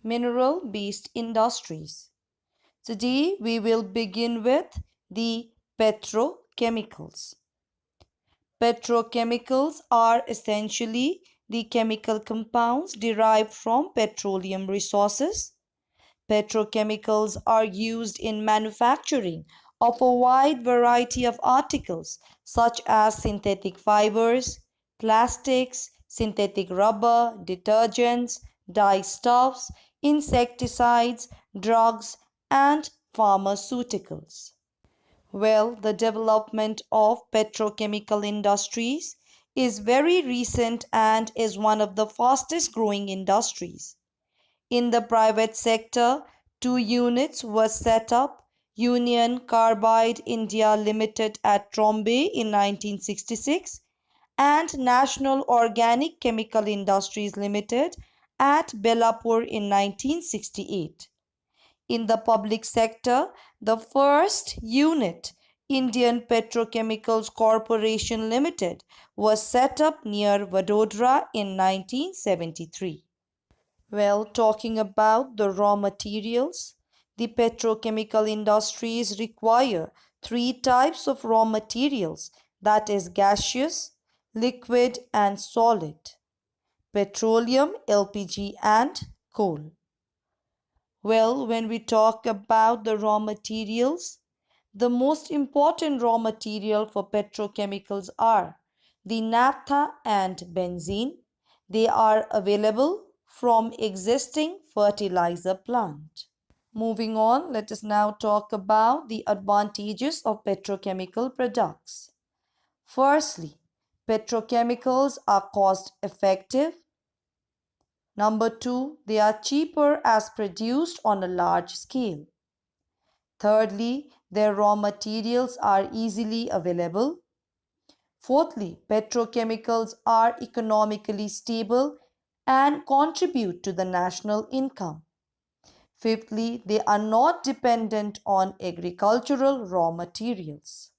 mineral-based industries. Today we will begin with the petrochemicals. Petrochemicals are essentially the chemical compounds derived from petroleum resources. Petrochemicals are used in manufacturing of a wide variety of articles such as synthetic fibers, plastics, synthetic rubber, detergents, dyestuffs, insecticides, drugs, and pharmaceuticals. Well, the development of petrochemical industries is very recent and is one of the fastest growing industries. In the private sector, two units were set up: Union Carbide India Limited at Trombay in 1966 and National Organic Chemical Industries Limited at Belapur in 1968. In the public sector, the first unit, Indian Petrochemicals Corporation Limited, was set up near Vadodara in 1973. Well, talking about the raw materials, the petrochemical industries require three types of raw materials, that is gaseous, liquid and solid: petroleum, LPG and coal. Well, when we talk about the raw materials, the most important raw material for petrochemicals are the naphtha and benzene. They are available from existing fertilizer plant. Moving on, let us now talk about the advantages of petrochemical products. Firstly, petrochemicals are cost effective. Number two, they are cheaper as produced on a large scale. Thirdly, their raw materials are easily available. Fourthly, petrochemicals are economically stable and contribute to the national income. Fifthly, they are not dependent on agricultural raw materials.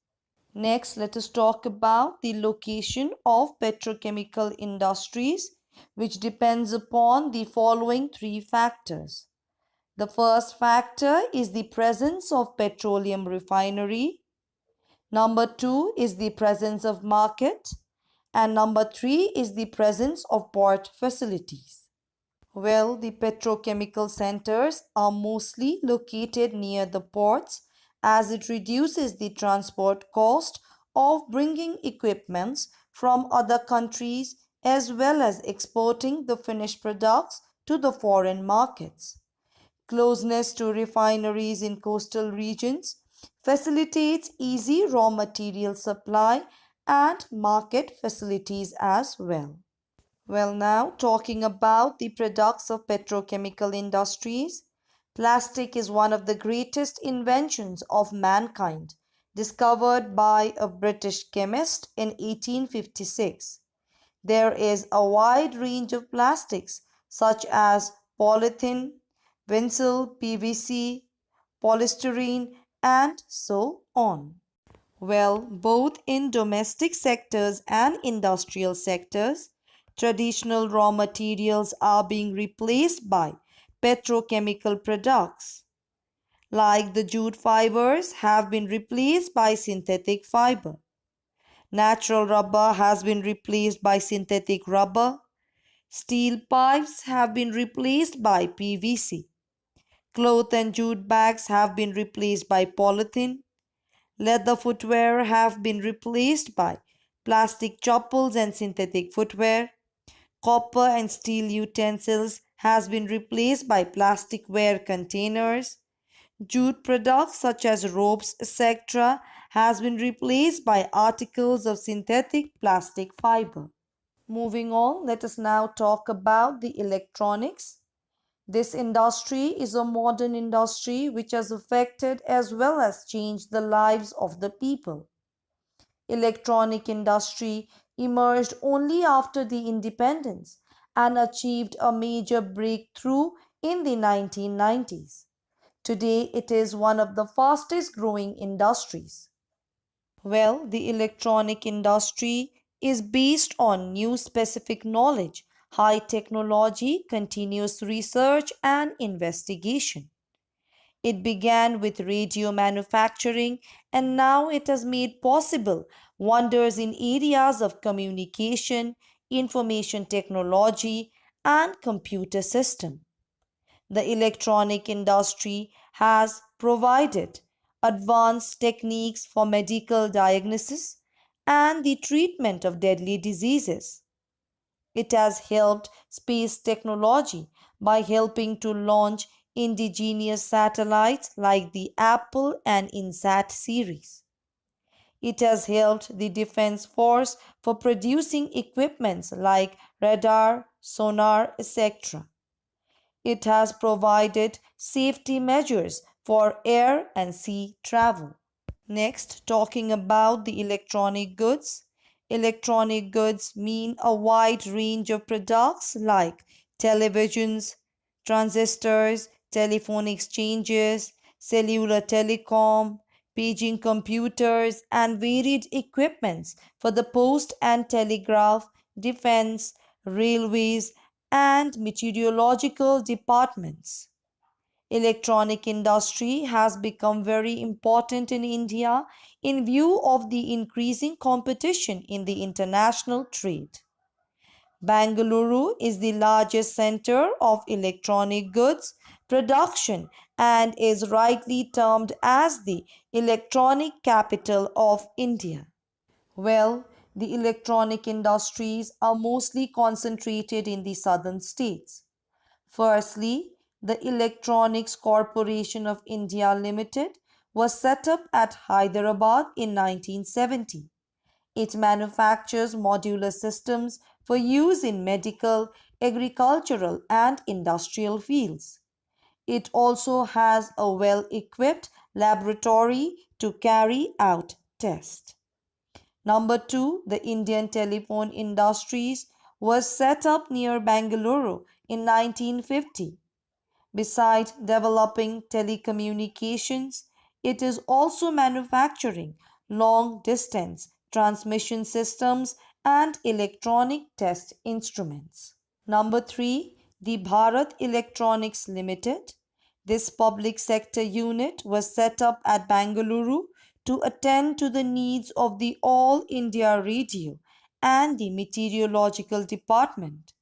Next, let us talk about the location of petrochemical industries, which depends upon the following three factors. The first factor is the presence of petroleum refinery. Number two is the presence of market. And number three is the presence of port facilities. Well, the petrochemical centers are mostly located near the ports as it reduces the transport cost of bringing equipments from other countries as well as exporting the finished products to the foreign markets. Closeness to refineries in coastal regions facilitates easy raw material supply and market facilities as well. Well, now talking about the products of petrochemical industries, plastic is one of the greatest inventions of mankind, discovered by a British chemist in 1856. There is a wide range of plastics such as polythene, vinyl, PVC, polystyrene, and so on. Well, both in domestic sectors and industrial sectors, traditional raw materials are being replaced by petrochemical products. Like the jute fibers have been replaced by synthetic fiber. Natural rubber has been replaced by synthetic rubber. Steel pipes have been replaced by PVC. Cloth and jute bags have been replaced by polythene. Leather footwear have been replaced by plastic chappals and synthetic footwear. Copper and steel utensils has been replaced by plastic ware containers. Jute products such as ropes, etc., has been replaced by articles of synthetic plastic fiber. Moving on, let us now talk about the electronics. This industry is a modern industry which has affected as well as changed the lives of the people. Electronic industry emerged only after the independence and achieved a major breakthrough in the 1990s. Today, it is one of the fastest growing industries. Well, the electronic industry is based on new specific knowledge high technology, continuous research, and investigation. It began with radio manufacturing, and now it has made possible wonders in areas of communication, information technology, and computer system. The electronic industry has provided advanced techniques for medical diagnosis and the treatment of deadly diseases. It has helped space technology by helping to launch indigenous satellites like the Apple and INSAT series. It has helped the Defense Force for producing equipments like radar, sonar, etc. It has provided safety measures for air and sea travel. Next, talking about the electronic goods. Electronic goods mean a wide range of products like televisions, transistors, telephone exchanges, cellular telecom, paging computers, and varied equipments for the post and telegraph, defense, railways, and meteorological departments. Electronic industry has become very important in India in view of the increasing competition in the international trade. Bangalore is the largest center of electronic goods production and is rightly termed as the electronic capital of India. Well, the electronic industries are mostly concentrated in the southern states. Firstly, the Electronics Corporation of India Limited was set up at Hyderabad in 1970. It manufactures modular systems for use in medical, agricultural, and industrial fields. It also has a well equipped laboratory to carry out tests. Number two, the Indian Telephone Industries was set up near Bangalore in 1950. Besides developing telecommunications, it is also manufacturing long distance transmission systems and electronic test instruments. Number 3, the Bharat Electronics Limited. This public sector unit was set up at Bangalore to attend to the needs of the All India Radio and the Meteorological Department.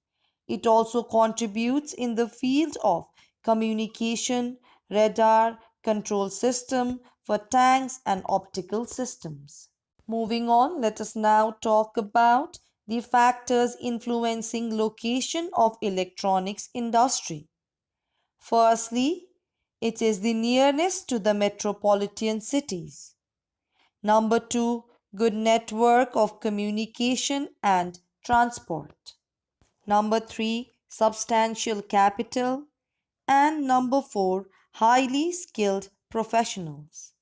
It also contributes in the field of communication, radar, control system for tanks and optical systems. Moving on, let us now talk about the factors influencing location of electronics industry. Firstly, it is the nearness to the metropolitan cities. Number 2, good network of communication and transport. Number 3, substantial capital. And number 4, highly skilled professionals.